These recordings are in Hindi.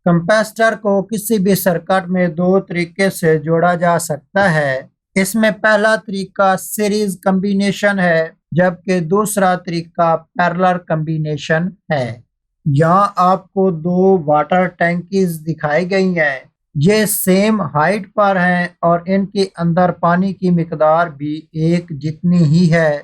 कंपेस्टर को किसी भी सर्किट में दो तरीके से जोड़ा जा सकता है। इसमें पहला तरीका सीरीज कॉम्बिनेशन है, जबकि दूसरा तरीका पैरेलल कॉम्बिनेशन है। यहाँ आपको दो वाटर टैंकीज दिखाई गई हैं। ये सेम हाइट पर हैं और इनके अंदर पानी की मिकदार भी एक जितनी ही है।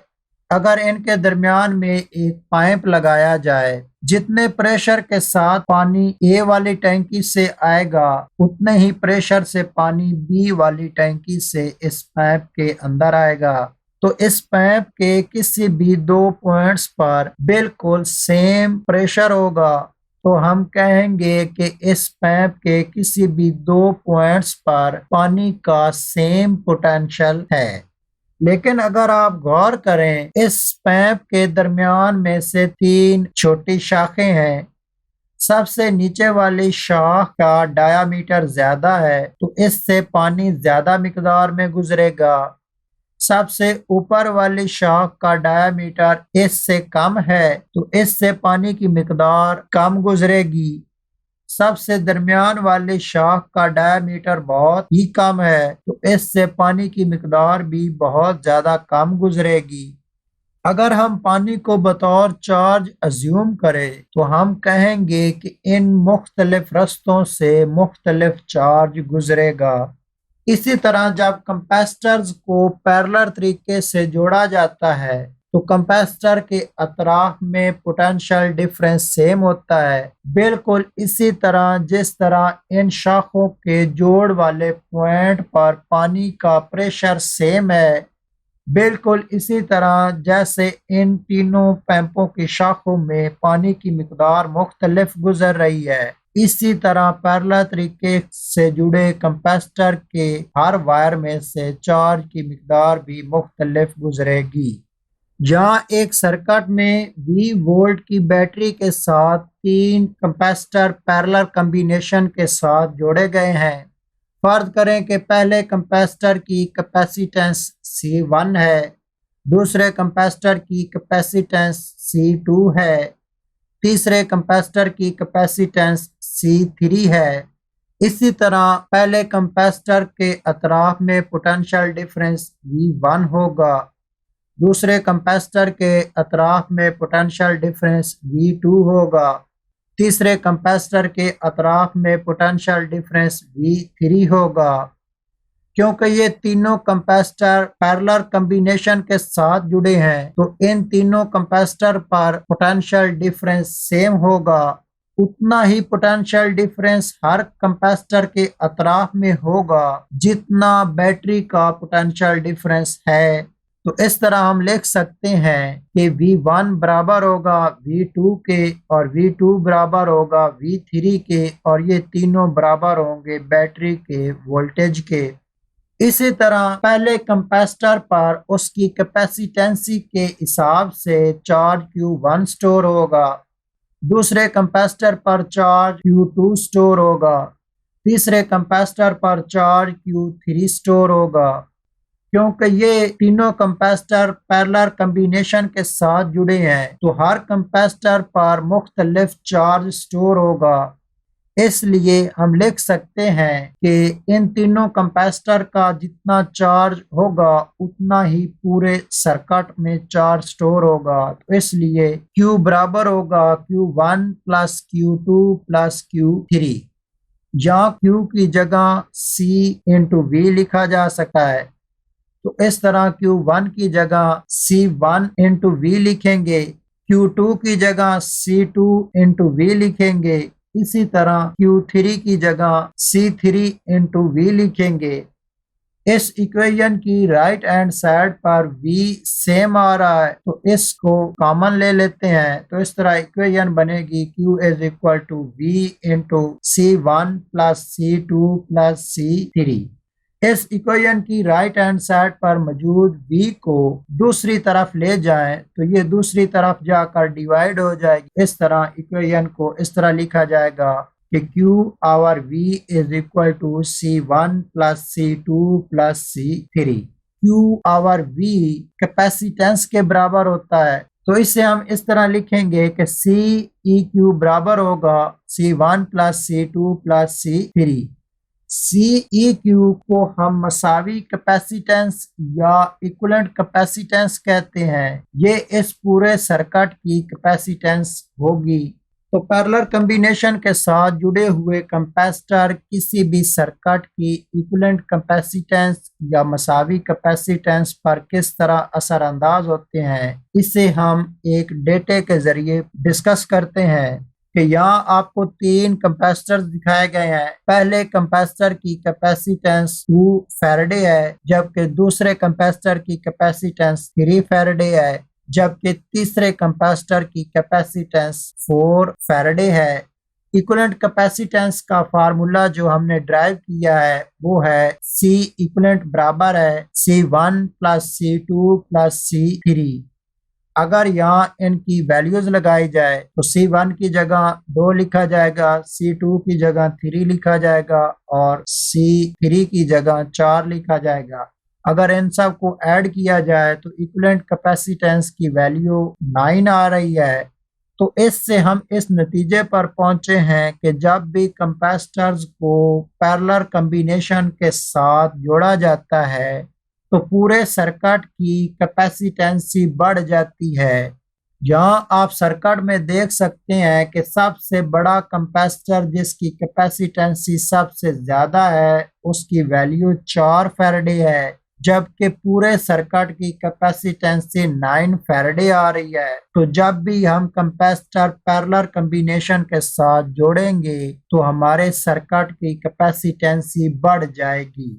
अगर इनके दरमियान में एक पाइप लगाया जाए, जितने प्रेशर के साथ पानी ए वाली टैंकी से आएगा, उतने ही प्रेशर से पानी बी वाली टैंकी से इस पाइप के अंदर आएगा। तो इस पाइप के किसी भी दो पॉइंट्स पर बिल्कुल सेम प्रेशर होगा, तो हम कहेंगे कि इस पाइप के किसी भी दो पॉइंट्स पर पानी का सेम पोटेंशियल है। लेकिन अगर आप गौर करें, इस पाइप के दरमियान में से तीन छोटी शाखें हैं। सबसे नीचे वाली शाख का डायामीटर ज्यादा है, तो इससे पानी ज्यादा मिकदार में गुजरेगा। सबसे ऊपर वाली शाख का डायामीटर इससे कम है, तो इससे पानी की मिकदार कम गुजरेगी। सबसे दरमियान वाली शाख का डायामीटर बहुत ही कम है, तो इससे पानी की मिकदार भी बहुत ज्यादा कम गुजरेगी। अगर हम पानी को बतौर चार्ज अज्यूम करें, तो हम कहेंगे कि इन मुख्तलिफ रस्तों से मुख्तलिफ चार्ज गुजरेगा। इसी तरह जब कंपेस्टर्स को पैरेलल तरीके से जोड़ा जाता है, तो कंपेस्टर के अतराफ में पोटेंशियल डिफरेंस सेम होता है। बिल्कुल इसी तरह जिस तरह इन शाखों के जोड़ वाले पॉइंट पर पानी का प्रेशर सेम है, बिल्कुल इसी तरह जैसे इन तीनों पैंपों की शाखों में पानी की मिकदार मुख्तलिफ गुजर रही है, इसी तरह पैरेलल तरीके से जुड़े कंपेस्टर के हर वायर में से चार्ज की मिकदार भी मुख्तलिफ गुजरेगी। जहाँ एक सर्किट में 20 वोल्ट की बैटरी के साथ तीन कंपेस्टर पैरेलल कॉम्बिनेशन के साथ जोड़े गए हैं। फर्ज करें कि पहले कंपेस्टर की कैपेसिटेंस C1 है, दूसरे कंपेस्टर की कैपेसिटेंस C2 है, तीसरे कंपेस्टर की कैपेसिटेंस C3 है। इसी तरह पहले कंपेस्टर के अतराफ में पोटेंशियल डिफरेंस V1 होगा, दूसरे कंपेस्टर के अतराफ में पोटेंशियल डिफरेंस V2 होगा, तीसरे कंपेस्टर के अतराफ में पोटेंशियल डिफरेंस V3 होगा। क्योंकि ये तीनों कंपेस्टर पैरेलल कॉम्बिनेशन के साथ जुड़े हैं, तो इन तीनों कंपेस्टर पर पोटेंशियल डिफरेंस सेम होगा। उतना ही पोटेंशियल डिफरेंस हर कंपेस्टर के अतराफ में होगा जितना बैटरी का पोटेंशियल डिफरेंस है। तो इस तरह हम लिख सकते हैं कि V1 बराबर होगा V2 के और V2 बराबर होगा V3 के, और ये तीनों बराबर होंगे बैटरी के वोल्टेज के। इसी तरह पहले कंपेस्टर पर उसकी कैपेसिटेंसी के हिसाब से चार्ज Q1 स्टोर होगा, दूसरे कंपेस्टर पर चार्ज Q2 स्टोर होगा, तीसरे कंपेस्टर पर चार्ज Q3 स्टोर होगा। क्योंकि ये तीनों कंपेस्टर पैरेलल कॉम्बिनेशन के साथ जुड़े हैं, तो हर कंपेस्टर पर मुख्तलिफ चार्ज स्टोर होगा। इसलिए हम लिख सकते हैं कि इन तीनों कंपेस्टर का जितना चार्ज होगा, उतना ही पूरे सर्किट में चार्ज स्टोर होगा। तो इसलिए Q बराबर होगा Q1 plus Q2 plus Q3। जहाँ Q की जगह C इंटू V लिखा जा सकता है, तो इस तरह Q1 की जगह C1 इंटू V लिखेंगे, Q2 की जगह C2 इंटू V लिखेंगे, इसी तरह Q3 की जगह C3 इंटू V लिखेंगे। इस इक्वेशन की राइट हैंड साइड पर V सेम आ रहा है, तो इसको कॉमन ले लेते हैं। तो इस तरह इक्वेशन बनेगी Q is equal to V into C1 plus C2 plus C3। इस इक्वेशन की राइट हैंड साइड पर मौजूद V को दूसरी तरफ ले जाएं, तो ये दूसरी तरफ जाकर डिवाइड हो जाएगी। इस तरह इक्वेशन को इस तरह लिखा जाएगा कि Q over V is equal to C1 plus C2 plus C3। Q over V capacitance के बराबर होता है, तो इसे हम इस तरह लिखेंगे कि सी ई क्यू बराबर होगा C1 plus C2 plus C3। सी ई क्यू को हम मसावी कैपेसिटेंस या इक्विवेलेंट कैपेसिटेंस कहते हैं। ये इस पूरे सर्किट की कैपेसिटेंस होगी। तो पैरेलल कॉम्बिनेशन के साथ जुड़े हुए कैपेसिटर किसी भी सर्किट की इक्विवेलेंट कैपेसिटेंस या मसावी कैपेसिटेंस पर किस तरह असरअंदाज होते हैं, इसे हम एक डेटे के जरिए डिस्कस करते हैं। कि यहाँ आपको 3 कैपेसिटर दिखाए गए हैं। पहले कैपेसिटर की कैपेसिटेंस 2 फैराडे है, जबकि दूसरे कैपेसिटर की कैपेसिटेंस 3 फैराडे है, जबकि तीसरे कैपेसिटर की कैपेसिटेंस 4 फैराडे है। इक्विवेलेंट कैपेसिटेंस का फार्मूला जो हमने ड्राइव किया है वो है C इक्विवेलेंट बराबर है C1 plus C2 plus C3। अगर यहाँ इनकी वैल्यूज लगाई जाए तो C1 की जगह 2 लिखा जाएगा, C2 की जगह 3 लिखा जाएगा और C3 की जगह 4 लिखा जाएगा। अगर इन सब को ऐड किया जाए तो इक्विवेलेंट कैपेसिटेंस की वैल्यू 9 आ रही है। तो इससे हम इस नतीजे पर पहुंचे हैं कि जब भी कैपेसिटर्स को पैरेलल कॉम्बिनेशन के साथ जोड़ा जाता है तो पूरे सर्किट की कैपेसिटेंसी बढ़ जाती है। यहाँ आप सर्किट में देख सकते हैं कि सबसे बड़ा कैपेसिटर जिसकी कैपेसिटेंसी सबसे ज्यादा है उसकी वैल्यू 4 फैराडे है, जबकि पूरे सर्किट की कैपेसिटेंसी 9 फैराडे आ रही है। तो जब भी हम कैपेसिटर पैरेलल कॉम्बिनेशन के साथ जोड़ेंगे तो हमारे सर्किट की कैपेसिटेंसी बढ़ जाएगी।